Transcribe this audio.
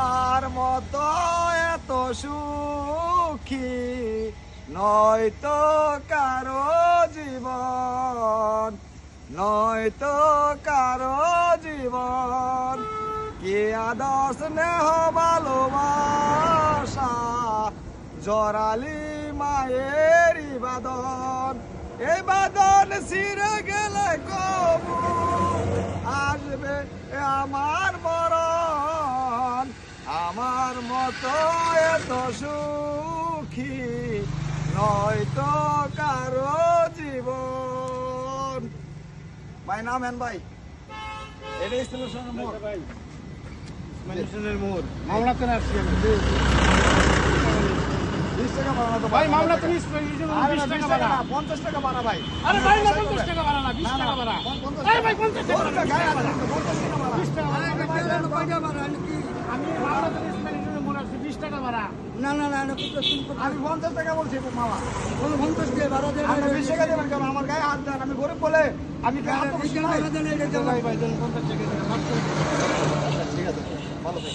আর মতো এত সুখী নয়তো কারো জীবন, নয়তো কারো জীবন। কি আদর স্নেহ ভালোবাসা জরালি মায়ের বাদন, এই বাদন ছিঁড়ে গেলে কবু আসবে আমার মরণ। আমার মতো এত সুখী নয়তো কারো জীবন। ভাই নামেন ভাই, এটাই স্টেশনের মোড় ভাই, স্টেশনের মোড়। মামলা করে আসছি আমি। 20 টাকা বাড়ানো তো ভাই মামলা তো 20 টাকা বাড়া। 50 টাকা বাড়া ভাই। আরে ভাই না 50 টাকা বাড়া না, 20 টাকা বাড়া। এই ভাই 50 টাকা বাড়া। 50 টাকা বাড়া। 20 টাকা বাড়া। কয়টা বাড়া নাকি? আমি মামলা তো স্টেশনের মোড় আসছি, 20 টাকা বাড়া। না না না, আমি 50 টাকা বলছি মামা। 50 টাকা বাড়া দেন। আপনি 20 টাকা দেবেন কেন? আমার গায়ে হাত দেন, আমি গরিব বলে আমি কি হাত ভাই ভাই 50 টাকা দেন। ঠিক আছে, ভালো।